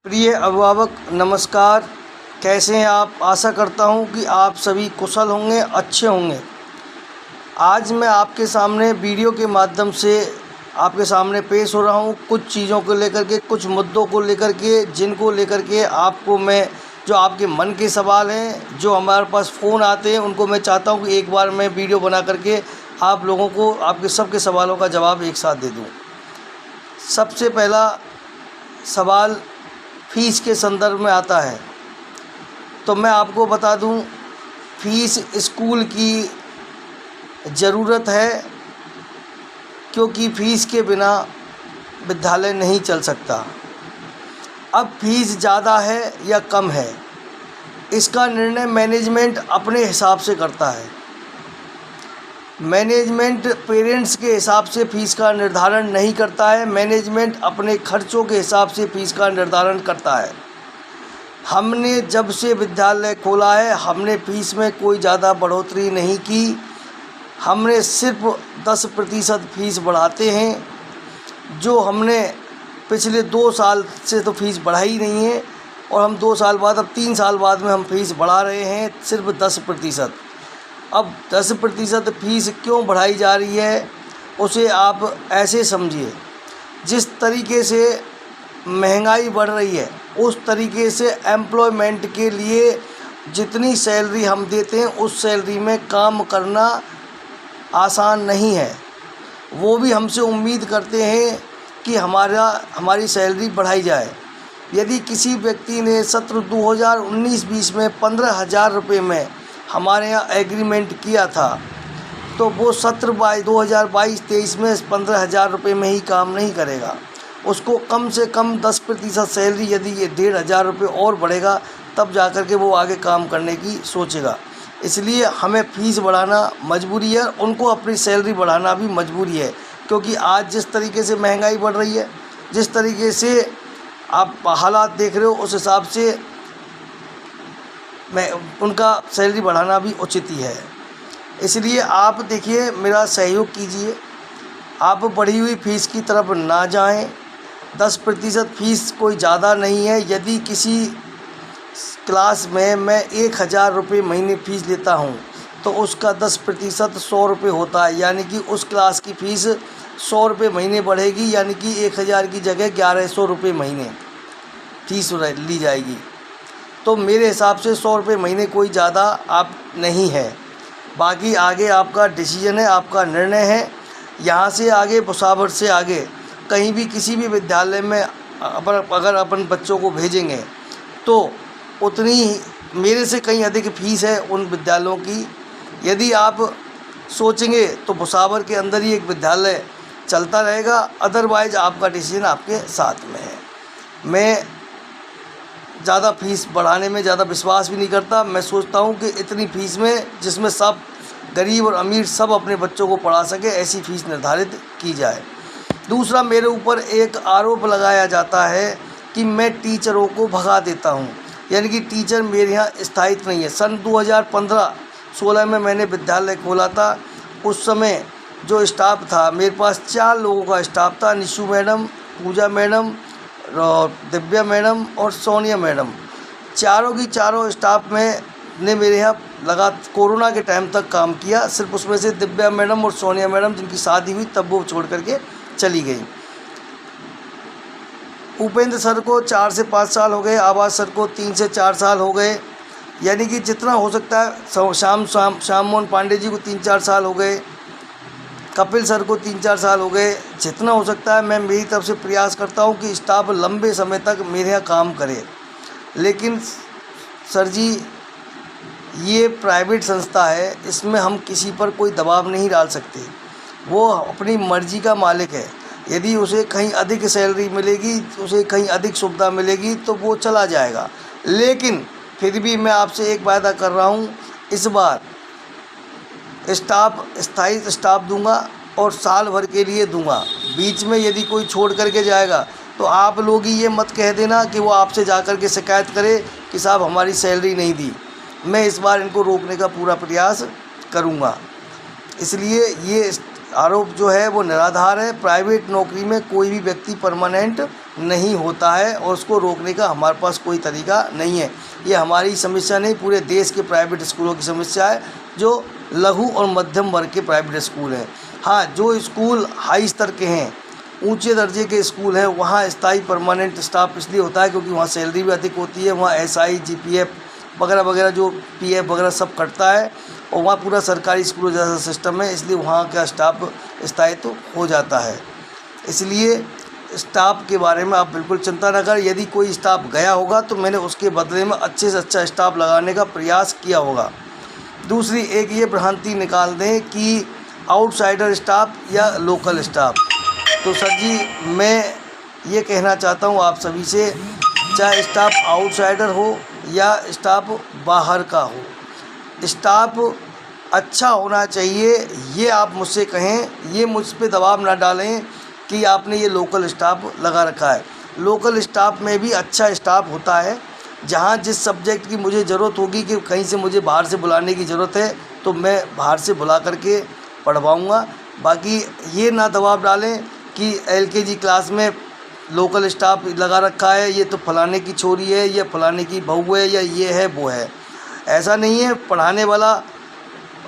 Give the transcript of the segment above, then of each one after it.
प्रिय अभिभावक नमस्कार। कैसे हैं आप? आशा करता हूं कि आप सभी कुशल होंगे, अच्छे होंगे। आज मैं आपके सामने वीडियो के माध्यम से आपके सामने पेश हो रहा हूं कुछ चीज़ों को लेकर के, कुछ मुद्दों को लेकर के, जिनको लेकर के आपको मैं जो आपके मन के सवाल हैं, जो हमारे पास फ़ोन आते हैं, उनको मैं चाहता हूं कि एक बार मैं वीडियो बना करके आप लोगों को आपके सबके सवालों का जवाब एक साथ दे दूँ। सबसे पहला सवाल फ़ीस के संदर्भ में आता है, तो मैं आपको बता दूं, फ़ीस स्कूल की ज़रूरत है, क्योंकि फ़ीस के बिना विद्यालय नहीं चल सकता। अब फ़ीस ज़्यादा है या कम है, इसका निर्णय मैनेजमेंट अपने हिसाब से करता है। मैनेजमेंट पेरेंट्स के हिसाब से फ़ीस का निर्धारण नहीं करता है। मैनेजमेंट अपने खर्चों के हिसाब से फ़ीस का निर्धारण करता है। हमने जब से विद्यालय खोला है, हमने फ़ीस में कोई ज़्यादा बढ़ोतरी नहीं की। हमने सिर्फ 10% फ़ीस बढ़ाते हैं, जो हमने पिछले 2 साल से तो फ़ीस बढ़ाई नहीं है, और हम 2 साल बाद, अब 3 साल बाद में हम फ़ीस बढ़ा रहे हैं सिर्फ 10%। अब 10% फ़ीस क्यों बढ़ाई जा रही है, उसे आप ऐसे समझिए, जिस तरीके से महंगाई बढ़ रही है, उस तरीके से एम्प्लॉयमेंट के लिए जितनी सैलरी हम देते हैं, उस सैलरी में काम करना आसान नहीं है। वो भी हमसे उम्मीद करते हैं कि हमारी सैलरी बढ़ाई जाए। यदि किसी व्यक्ति ने सत्र 2019-20 में 15,000 रुपये में हमारे यहाँ एग्रीमेंट किया था, तो वो सत्र 2022-23 में 15,000 रुपये में ही काम नहीं करेगा। उसको कम से कम 10% सैलरी, यदि ये 1,500 रुपये और बढ़ेगा, तब जा कर के वो आगे काम करने की सोचेगा। इसलिए हमें फ़ीस बढ़ाना मजबूरी है, उनको अपनी सैलरी बढ़ाना भी मजबूरी है, क्योंकि आज जिस तरीके से महंगाई बढ़ रही है, जिस तरीके से आप हालात देख रहे हो, उस हिसाब से मैं उनका सैलरी बढ़ाना भी उचित ही है। इसलिए आप देखिए, मेरा सहयोग कीजिए, आप बढ़ी हुई फ़ीस की तरफ ना जाएं। 10% फ़ीस कोई ज़्यादा नहीं है। यदि किसी क्लास में मैं 1,000 रुपये महीने फ़ीस लेता हूं, तो उसका 10% 100 रुपये होता है, यानी कि उस क्लास की फ़ीस 100 रुपये महीने बढ़ेगी, यानी कि 1,000 की जगह 1,100 रुपये महीने फ़ीस ली जाएगी। तो मेरे हिसाब से 100 रुपये महीने कोई ज़्यादा आप नहीं है। बाकी आगे आपका डिसीजन है, आपका निर्णय है। यहाँ से आगे, भुसावर से आगे कहीं भी किसी भी विद्यालय में अगर अपन बच्चों को भेजेंगे, तो उतनी ही मेरे से कहीं अधिक फ़ीस है उन विद्यालयों की। यदि आप सोचेंगे तो भुसावर के अंदर ही एक विद्यालय चलता रहेगा, अदरवाइज़ आपका डिसीजन आपके साथ में है। मैं ज़्यादा फ़ीस बढ़ाने में ज़्यादा विश्वास भी नहीं करता। मैं सोचता हूँ कि इतनी फ़ीस में, जिसमें सब गरीब और अमीर सब अपने बच्चों को पढ़ा सके, ऐसी फ़ीस निर्धारित की जाए। दूसरा, मेरे ऊपर एक आरोप लगाया जाता है कि मैं टीचरों को भगा देता हूँ, यानी कि टीचर मेरे यहाँ स्थायित्व नहीं है। सन 2015-16 में मैंने विद्यालय खोला था। उस समय जो स्टाफ था, मेरे पास 4 लोगों का स्टाफ था। निशु मैडम, पूजा मैडम, दिव्या मैडम और सोनिया मैडम। चारों की चारों स्टाफ में ने मेरे यहाँ कोरोना के टाइम तक काम किया। सिर्फ उसमें से दिव्या मैडम और सोनिया मैडम, जिनकी शादी हुई, तब वो छोड़ करके चली गई। उपेंद्र सर को 4 से 5 साल हो गए, आवाज़ सर को 3 से 4 साल हो गए, यानी कि जितना हो सकता है। श्याम मोहन पांडे जी को 3-4 साल हो गए, कपिल सर को 3-4 साल हो गए। जितना हो सकता है मैं मेरी तरफ से प्रयास करता हूं कि स्टाफ लंबे समय तक मेरे यहाँ काम करे। लेकिन सर जी, ये प्राइवेट संस्था है, इसमें हम किसी पर कोई दबाव नहीं डाल सकते। वो अपनी मर्जी का मालिक है। यदि उसे कहीं अधिक सैलरी मिलेगी, उसे कहीं अधिक सुविधा मिलेगी, तो वो चला जाएगा। लेकिन फिर भी मैं आपसे एक वायदा कर रहा हूँ, इस बार स्थायी स्टाफ दूंगा और साल भर के लिए दूंगा। बीच में यदि कोई छोड़ करके जाएगा, तो आप लोग ही ये मत कह देना कि वो आपसे जा कर के शिकायत करे कि साहब हमारी सैलरी नहीं दी। मैं इस बार इनको रोकने का पूरा प्रयास करूंगा। इसलिए ये आरोप जो है वो निराधार है। प्राइवेट नौकरी में कोई भी व्यक्ति परमानेंट नहीं होता है और उसको रोकने का हमारे पास कोई तरीका नहीं है। ये हमारी समस्या नहीं, पूरे देश के प्राइवेट स्कूलों की समस्या है, जो लघु और मध्यम वर्ग के प्राइवेट स्कूल हैं। हाँ, जो स्कूल हाई स्तर के हैं, ऊंचे दर्जे के स्कूल हैं, वहाँ स्थायी परमानेंट स्टाफ इसलिए होता है क्योंकि वहाँ सैलरी भी अधिक होती है, वहाँ SI GPF वगैरह वगैरह जो PF वगैरह सब कटता है, और वहाँ पूरा सरकारी स्कूल जैसा सिस्टम है, इसलिए वहाँ का स्टाफ स्थायित्व हो जाता है। इसलिए स्टाफ के बारे में आप बिल्कुल चिंता न करें। यदि कोई स्टाफ गया होगा तो मैंने उसके बदले में अच्छे से अच्छा स्टाफ लगाने का प्रयास किया होगा। दूसरी एक ये भ्रांति निकाल दें कि आउटसाइडर स्टाफ या लोकल स्टाफ। तो सर जी, मैं ये कहना चाहता हूँ आप सभी से, चाहे स्टाफ आउटसाइडर हो या स्टाफ बाहर का हो, स्टाफ अच्छा होना चाहिए। ये आप मुझसे कहें, ये मुझ पे दबाव ना डालें कि आपने ये लोकल स्टाफ लगा रखा है। लोकल स्टाफ में भी अच्छा स्टाफ होता है। जहाँ जिस सब्जेक्ट की मुझे ज़रूरत होगी कि कहीं से मुझे बाहर से बुलाने की ज़रूरत है तो मैं बाहर से बुला करके पढ़वाऊँगा। बाकी ये ना दबाव डालें कि LKG क्लास में लोकल स्टाफ लगा रखा है, ये तो फलाने की छोरी है, या फलाने की बहू है, या ये है वो है। ऐसा नहीं है। पढ़ाने वाला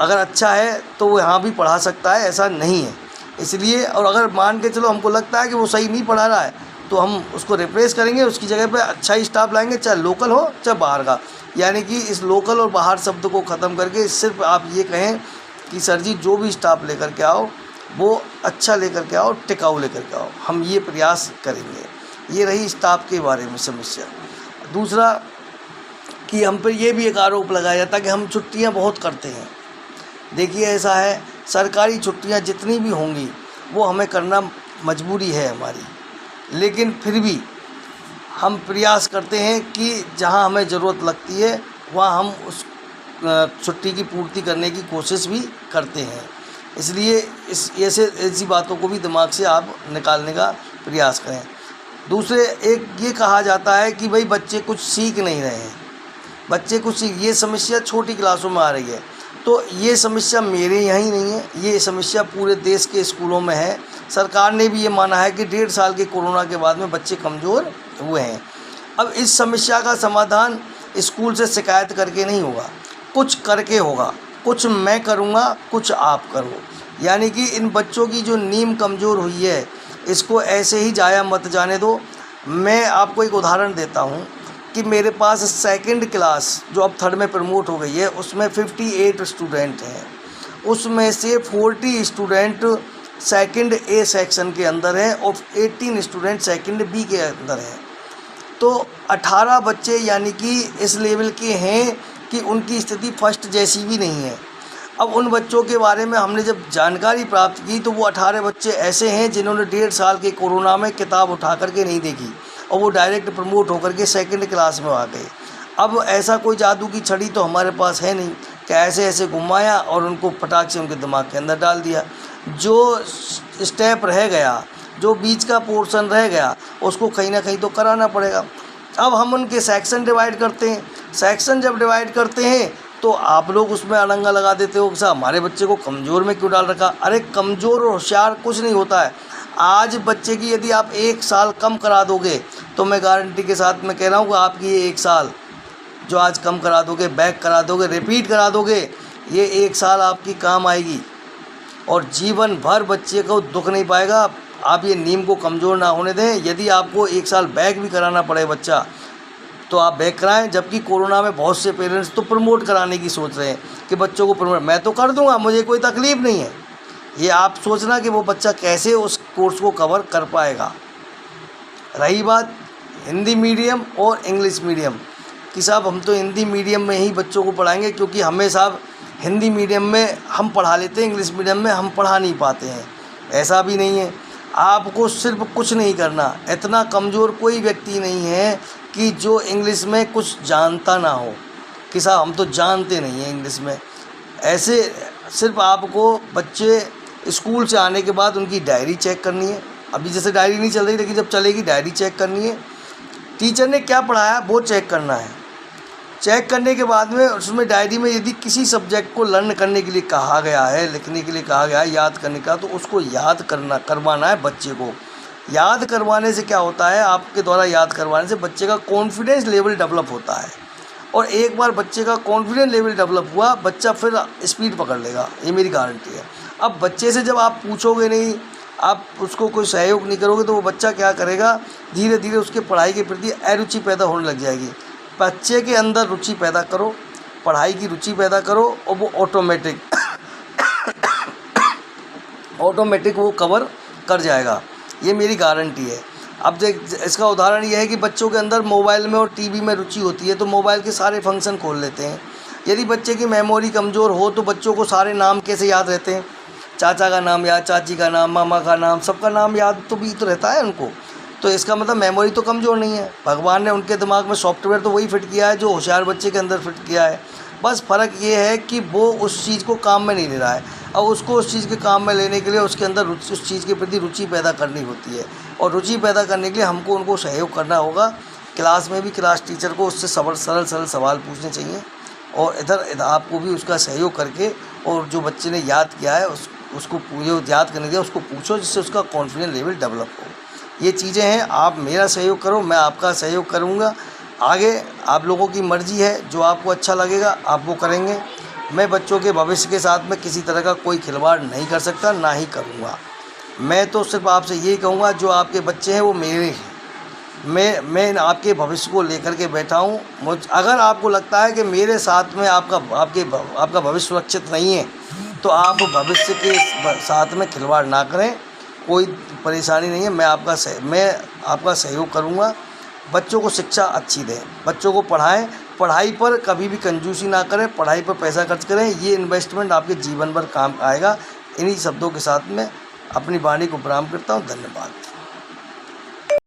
अगर अच्छा है तो वो यहाँ भी पढ़ा सकता है, ऐसा नहीं है। इसलिए, और अगर मान के चलो हमको लगता है कि वो सही नहीं पढ़ा रहा है तो हम उसको रिप्लेस करेंगे, उसकी जगह पे अच्छा ही स्टाफ लाएंगे, चाहे लोकल हो चाहे बाहर का। यानी कि इस लोकल और बाहर शब्द को ख़त्म करके सिर्फ आप ये कहें कि सर जी जो भी स्टाफ लेकर के आओ वो अच्छा लेकर के आओ, टिकाऊ लेकर के आओ। हम ये प्रयास करेंगे। ये रही स्टाफ के बारे में समस्या। दूसरा कि हम पर ये भी एक आरोप लगाया जाता है कि हम छुट्टियां बहुत करते हैं। देखिए, ऐसा है, सरकारी छुट्टियां जितनी भी होंगी वो हमें करना मजबूरी है हमारी, लेकिन फिर भी हम प्रयास करते हैं कि जहां हमें ज़रूरत लगती है वहां हम उस छुट्टी की पूर्ति करने की कोशिश भी करते हैं। इसलिए ऐसी बातों को भी दिमाग से आप निकालने का प्रयास करें। दूसरे, एक ये कहा जाता है कि भाई बच्चे कुछ सीख नहीं रहे हैं, बच्चे कुछ सीख, ये समस्या छोटी क्लासों में आ रही है। तो ये समस्या मेरे यहाँ ही नहीं है, ये समस्या पूरे देश के स्कूलों में है। सरकार ने भी ये माना है कि 1.5 साल के कोरोना के बाद में बच्चे कमज़ोर हुए हैं। अब इस समस्या का समाधान स्कूल से शिकायत करके नहीं होगा, कुछ करके होगा। कुछ मैं करूँगा, कुछ आप करो। यानी कि इन बच्चों की जो नींव कमज़ोर हुई है इसको ऐसे ही जाया मत जाने दो। मैं आपको एक उदाहरण देता हूँ कि मेरे पास सेकंड क्लास जो अब थर्ड में प्रमोट हो गई है उसमें 58 स्टूडेंट हैं। उसमें से 40 स्टूडेंट सेकंड A सेक्शन के अंदर हैं और 18 स्टूडेंट सेकंड B के अंदर हैं। तो 18 बच्चे यानी कि इस लेवल के हैं कि उनकी स्थिति फर्स्ट जैसी भी नहीं है। अब उन बच्चों के बारे में हमने जब जानकारी प्राप्त की तो वो 18 बच्चे ऐसे हैं जिन्होंने 1.5 साल के कोरोना में किताब उठा करके नहीं देखी और वो डायरेक्ट प्रमोट होकर के सेकंड क्लास में आ गए। अब ऐसा कोई जादू की छड़ी तो हमारे पास है नहीं कि ऐसे ऐसे घुमाया और उनको फटाक से उनके दिमाग के अंदर डाल दिया। जो स्टेप रह गया, जो बीच का पोर्शन रह गया, उसको कहीं ना कहीं तो कराना पड़ेगा। अब हम उनके सेक्शन डिवाइड करते हैं। सेक्शन जब डिवाइड करते हैं तो आप लोग उसमें अड़ंगा लगा देते हो कि साहब हमारे बच्चे को कमज़ोर में क्यों डाल रखा। अरे कमज़ोर और होशियार कुछ नहीं होता है। आज बच्चे की यदि आप 1 साल कम करा दोगे तो मैं गारंटी के साथ मैं कह रहा हूँ कि आपकी ये 1 साल जो आज कम करा दोगे, बैक करा दोगे, रिपीट करा दोगे, ये 1 साल आपकी काम आएगी और जीवन भर बच्चे को दुख नहीं पाएगा। आप ये नींव को कमज़ोर ना होने दें। यदि आपको 1 साल बैक भी कराना पड़े बच्चा तो आप बैक कराएं। जबकि कोरोना में बहुत से पेरेंट्स तो प्रमोट कराने की सोच रहे हैं कि बच्चों को प्रमोट, मैं तो कर दूंगा, मुझे कोई तकलीफ़ नहीं है। ये आप सोचना कि वो बच्चा कैसे उस कोर्स को कवर कर पाएगा। रही बात हिंदी मीडियम और इंग्लिश मीडियम कि साहब हम तो हिंदी मीडियम में ही बच्चों को पढ़ाएंगे क्योंकि हमें साहब हिंदी मीडियम में हम पढ़ा लेते हैं, इंग्लिश मीडियम में हम पढ़ा नहीं पाते हैं। ऐसा भी नहीं है। आपको सिर्फ कुछ नहीं करना, इतना कमज़ोर कोई व्यक्ति नहीं है कि जो इंग्लिश में कुछ जानता ना हो कि साहब हम तो जानते नहीं हैं इंग्लिश में। ऐसे सिर्फ आपको बच्चे स्कूल से आने के बाद उनकी डायरी चेक करनी है। अभी जैसे डायरी नहीं चल रही, लेकिन जब चलेगी डायरी चेक करनी है। टीचर ने क्या पढ़ाया वो चेक करना है। चेक करने के बाद में उसमें डायरी में यदि किसी सब्जेक्ट को लर्न करने के लिए कहा गया है, लिखने के लिए कहा गया है, याद करने का, तो उसको याद करवाना है बच्चे को। याद करवाने से क्या होता है, आपके द्वारा याद करवाने से बच्चे का कॉन्फिडेंस लेवल डेवलप होता है, और एक बार बच्चे का कॉन्फिडेंस लेवल डेवलप हुआ, बच्चा फिर स्पीड पकड़ लेगा, ये मेरी गारंटी है। अब बच्चे से जब आप पूछोगे नहीं, आप उसको कोई सहयोग नहीं करोगे, तो वो बच्चा क्या करेगा, धीरे धीरे उसके पढ़ाई के प्रति अरुचि पैदा होने लग जाएगी। बच्चे के अंदर रुचि पैदा करो, पढ़ाई की रुचि पैदा करो, और वो ऑटोमेटिक वो कवर कर जाएगा, ये मेरी गारंटी है। अब देख, इसका उदाहरण ये है कि बच्चों के अंदर मोबाइल में और टीवी में रुचि होती है, तो मोबाइल के सारे फंक्शन खोल लेते हैं। यदि बच्चे की मेमोरी कमज़ोर हो तो बच्चों को सारे नाम कैसे याद रहते हैं, चाचा का नाम याद, चाची का नाम, मामा का नाम, सबका नाम याद तो भी तो रहता है उनको। तो इसका मतलब मेमोरी तो कमज़ोर नहीं है, भगवान ने उनके दिमाग में सॉफ्टवेयर तो वही फिट किया है जो होशियार बच्चे के अंदर फिट किया है। बस फ़र्क ये है कि वो उस चीज़ को काम में नहीं ले रहा है, और उसको उस चीज़ के काम में लेने के लिए उसके अंदर उस चीज़ के प्रति रुचि पैदा करनी होती है, और रुचि पैदा करने के लिए हमको उनको सहयोग करना होगा। क्लास में भी क्लास टीचर को उससे सरल सवाल पूछने चाहिए, और इधर आपको भी उसका सहयोग करके, और जो बच्चे ने याद किया है उसको जो याद करने दिया उसको पूछो, जिससे उसका कॉन्फिडेंस लेवल डेवलप हो। ये चीज़ें हैं, आप मेरा सहयोग करो, मैं आपका सहयोग करूँगा। आगे आप लोगों की मर्ज़ी है, जो आपको अच्छा लगेगा आप वो करेंगे। मैं बच्चों के भविष्य के साथ में किसी तरह का कोई खिलवाड़ नहीं कर सकता, ना ही करूँगा। मैं तो सिर्फ आपसे यही कहूँगा, जो आपके बच्चे हैं वो मेरे हैं, मैं आपके भविष्य को लेकर के बैठा हूँ। अगर आपको लगता है कि मेरे साथ में आपका भविष्य सुरक्षित नहीं है, तो आप भविष्य के साथ में खिलवाड़ ना करें, कोई परेशानी नहीं है। मैं आपका सहयोग करूँगा। बच्चों को शिक्षा अच्छी दें, बच्चों को पढ़ाएं, पढ़ाई पर कभी भी कंजूसी ना करें, पढ़ाई पर पैसा खर्च करें, ये इन्वेस्टमेंट आपके जीवन भर काम आएगा। इन्हीं शब्दों के साथ में अपनी वाणी को विराम करता हूँ। धन्यवाद।